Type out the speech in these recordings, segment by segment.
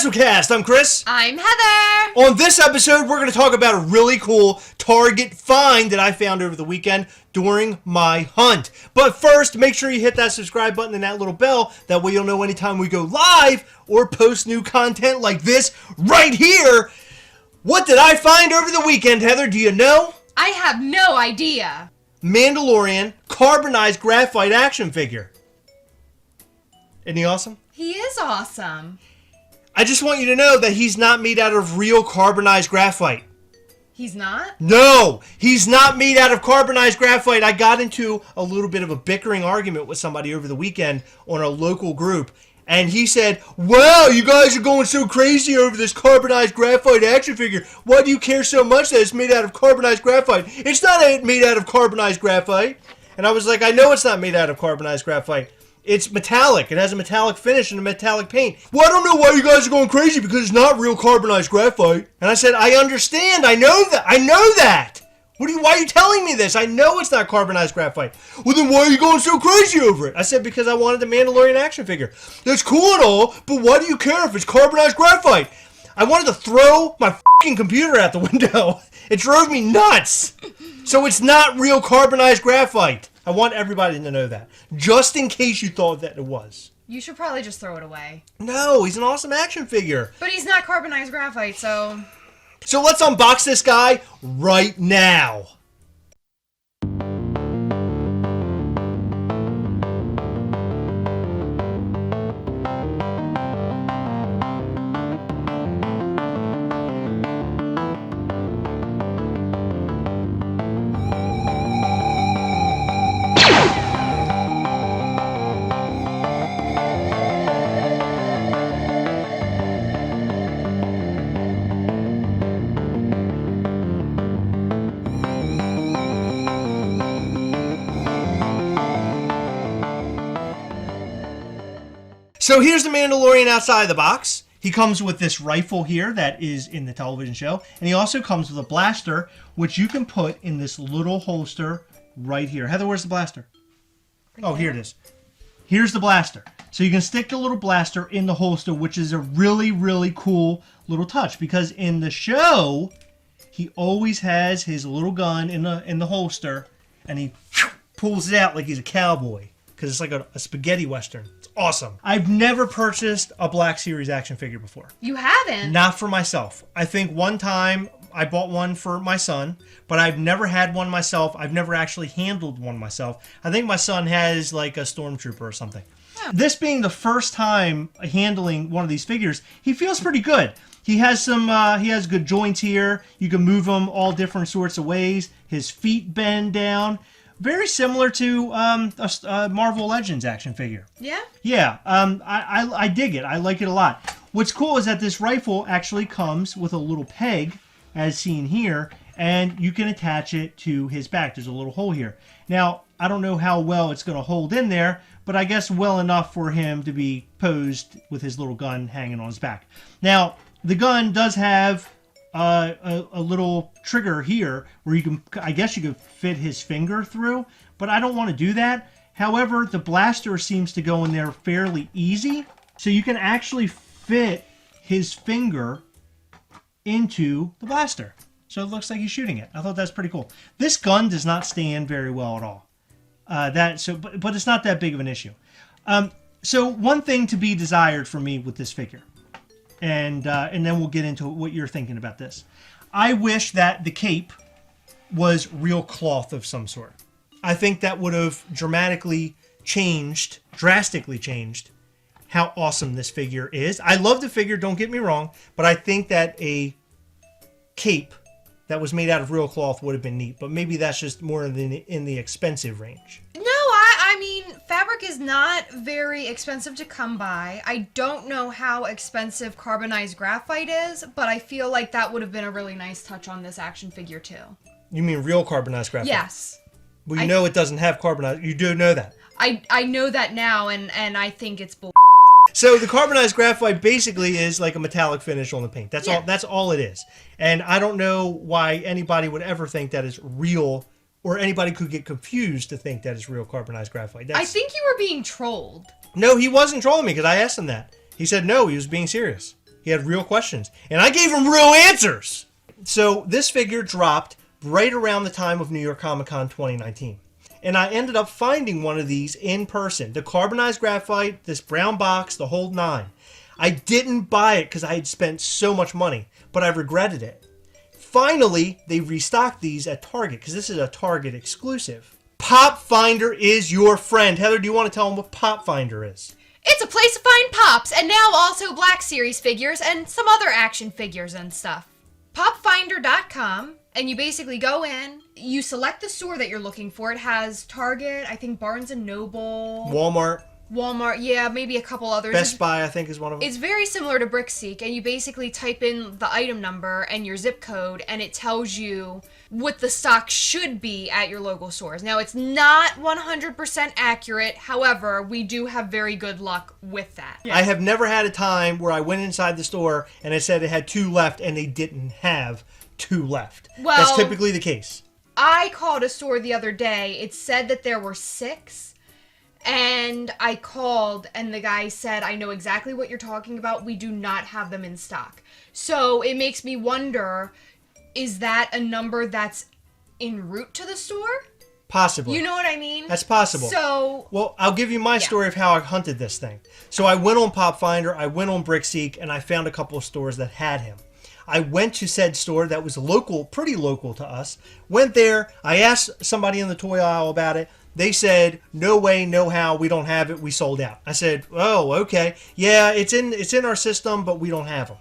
Gastlecast, I'm Chris. I'm Heather. On this episode, we're going to talk about a really cool Target find that I found over the weekend during my hunt. But first, make sure you hit that subscribe button and that little bell. That way you'll know anytime we go live or post new content like this right here. What did I find over the weekend, Heather? Do you know? I have no idea. Mandalorian Carbonized Graphite action figure. Isn't he awesome? He is awesome. I just want you to know that he's not made out of real carbonized graphite. He's not? No, he's not made out of carbonized graphite. I got into a little bit of a bickering argument with somebody over the weekend on a local group. And he said, wow, you guys are going so crazy over this carbonized graphite action figure. Why do you care so much that it's made out of carbonized graphite? It's not made out of carbonized graphite. And I was like, I know it's not made out of carbonized graphite. It's metallic. It has a metallic finish and a metallic paint. Well, I don't know why you guys are going crazy because it's not real carbonized graphite. And I said, I understand. I know that. I know that. Why are you telling me this? I know it's not carbonized graphite. Well, then why are you going so crazy over it? I said, because I wanted the Mandalorian action figure. That's cool and all, but why do you care if it's carbonized graphite? I wanted to throw my fucking computer out the window. It drove me nuts. So it's not real carbonized graphite. I want everybody to know that. Just in case you thought that it was. You should probably just throw it away. No, he's an awesome action figure. But he's not carbonized graphite, so... So let's unbox this guy right now. So here's the Mandalorian outside of the box. He comes with this rifle here that is in the television show. And he also comes with a blaster, which you can put in this little holster right here. Heather, where's the blaster? Oh, here it is. Here's the blaster. So you can stick the little blaster in the holster, which is a really, really cool little touch. Because in the show, he always has his little gun in the holster. And he pulls it out like he's a cowboy. Because it's like a spaghetti western. It's awesome. I've never purchased a Black Series action figure before. You haven't? Not for myself. I think one time I bought one for my son, but I've never had one myself. I've never actually handled one myself. I think my son has like a Stormtrooper or something. Yeah. This being the first time handling one of these figures, he feels pretty good. He has he has good joints here. You can move him all different sorts of ways. His feet bend down. Very similar to a Marvel Legends action figure. Yeah? Yeah, I dig it. I like it a lot. What's cool is that this rifle actually comes with a little peg, as seen here, and you can attach it to his back. There's a little hole here. Now, I don't know how well it's going to hold in there, but I guess well enough for him to be posed with his little gun hanging on his back. Now, the gun does have a little trigger here where you can, I guess you could fit his finger through, but I don't want to do that. However, the blaster seems to go in there fairly easy, so you can actually fit his finger into the blaster. So it looks like he's shooting it. I thought that's pretty cool. This gun does not stand very well at all. But it's not that big of an issue. So one thing to be desired for me with this figure. And then we'll get into what you're thinking about this. I wish that the cape was real cloth of some sort. I think that would have drastically changed how awesome this figure is. I love the figure, don't get me wrong, but I think that a cape that was made out of real cloth would have been neat. But maybe that's just more in the expensive range. No, I mean, fabric is not very expensive to come by. I don't know how expensive carbonized graphite is, but I feel like that would have been a really nice touch on this action figure too. You mean real carbonized graphite? Yes. Well, you know it doesn't have carbonized. You do know that. I know that now, and I think it's bull. So the carbonized graphite basically is like a metallic finish on the paint. That's all. That's all it is. And I don't know why anybody would ever think that is real, or anybody could get confused to think that is real carbonized graphite. I think you were being trolled. No, he wasn't trolling me because I asked him that. He said no, he was being serious. He had real questions. And I gave him real answers. So this figure dropped right around the time of New York Comic Con 2019. And I ended up finding one of these in person. The carbonized graphite, this brown box, the whole 9. I didn't buy it because I had spent so much money, but I regretted it. Finally, they restocked these at Target because this is a Target exclusive. Pop Finder is your friend. Heather, do you want to tell them what Pop Finder is? It's a place to find Pops, and now also Black Series figures and some other action figures and stuff. Popfinder.com, and you basically go in, you select the store that you're looking for. It has Target, I think Barnes & Noble. Walmart, yeah, maybe a couple others. Best Buy, I think, is one of them. It's very similar to BrickSeek, and you basically type in the item number and your zip code, and it tells you what the stock should be at your local stores. Now, it's not 100% accurate. However, we do have very good luck with that. I have never had a time where I went inside the store and it said it had 2 left, and they didn't have 2 left. Well, that's typically the case. I called a store the other day. It said that there were 6. And I called, and the guy said, I know exactly what you're talking about. We do not have them in stock. So it makes me wonder, is that a number that's en route to the store? Possibly. You know what I mean? That's possible. So, well, I'll give you my story of how I hunted this thing. So I went on Pop Finder, I went on BrickSeek, and I found a couple of stores that had him. I went to said store that was local, pretty local to us. Went there, I asked somebody in the toy aisle about it. They said, no way, no how, we don't have it, we sold out. I said, oh, okay. Yeah, it's in our system, but we don't have them.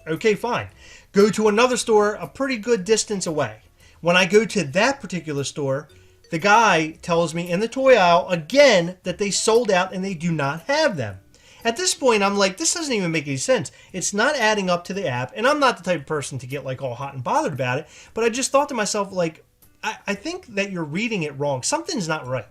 Okay, fine. Go to another store a pretty good distance away. When I go to that particular store, the guy tells me in the toy aisle again that they sold out and they do not have them. At this point, I'm like, this doesn't even make any sense. It's not adding up to the app, and I'm not the type of person to get like all hot and bothered about it, but I just thought to myself, like, I think that you're reading it wrong. Something's not right.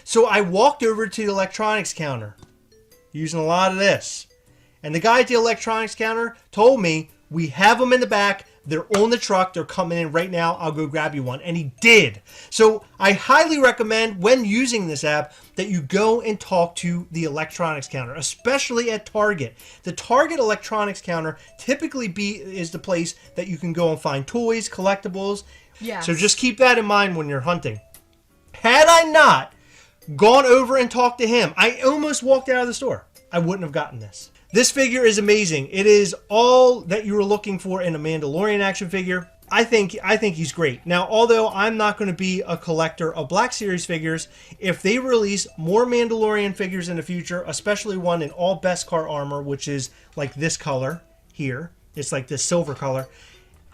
So I walked over to the electronics counter, using a lot of this. And the guy at the electronics counter told me, we have them in the back. They're on the truck. They're coming in right now. I'll go grab you one. And he did. So I highly recommend when using this app that you go and talk to the electronics counter, especially at Target. The Target electronics counter typically is the place that you can go and find toys, collectibles. yeah. So just keep that in mind when you're hunting. Had I not gone over and talked to him, I almost walked out of the store. I wouldn't have gotten this. This figure is amazing. It is all that you were looking for in a Mandalorian action figure. I think he's great. Now, although I'm not going to be a collector of Black Series figures, if they release more Mandalorian figures in the future, especially one in all Beskar armor, which is like this color here, it's like this silver color.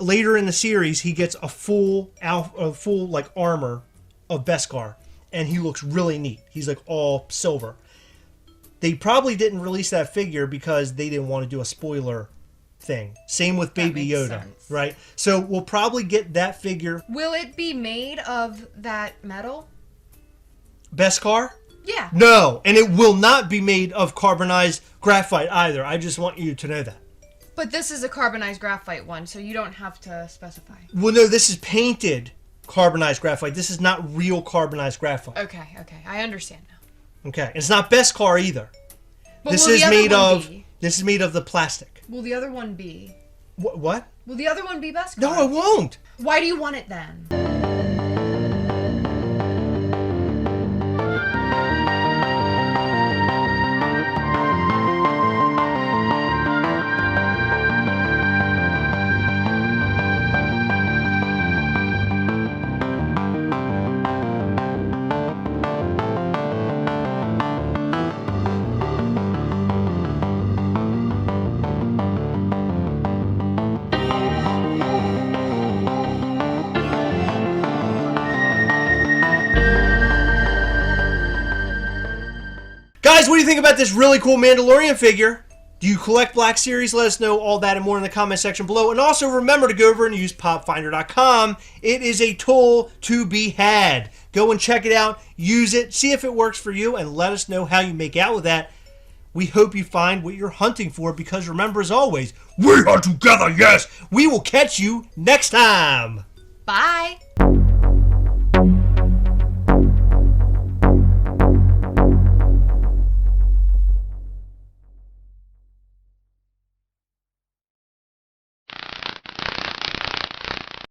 Later in the series, he gets a full like armor of Beskar, and he looks really neat. He's like all silver. They probably didn't release that figure because they didn't want to do a spoiler thing. Same with Baby Yoda, sense. right? So we'll probably get that figure. Will it be made of that metal? Beskar? Yeah. No, and it will not be made of carbonized graphite either. I just want you to know that. But this is a carbonized graphite one, so you don't have to specify. Well, no, this is painted carbonized graphite. This is not real carbonized graphite. Okay, I understand now. Okay, it's not Beskar either. But This will is the other made one of. be? This is made of the plastic. Will the other one be? What? Will the other one be Beskar? No, it won't. Why do you want it then? Guys, what do you think about this really cool Mandalorian figure? Do you collect Black Series? Let us know all that and more in the comment section below. And also remember to go over and use popfinder.com. It is a tool to be had. Go and check it out, use it, see if it works for you, and let us know how you make out with that. We hope you find what you're hunting for, because remember, as always, we are together, yes! We will catch you next time! Bye!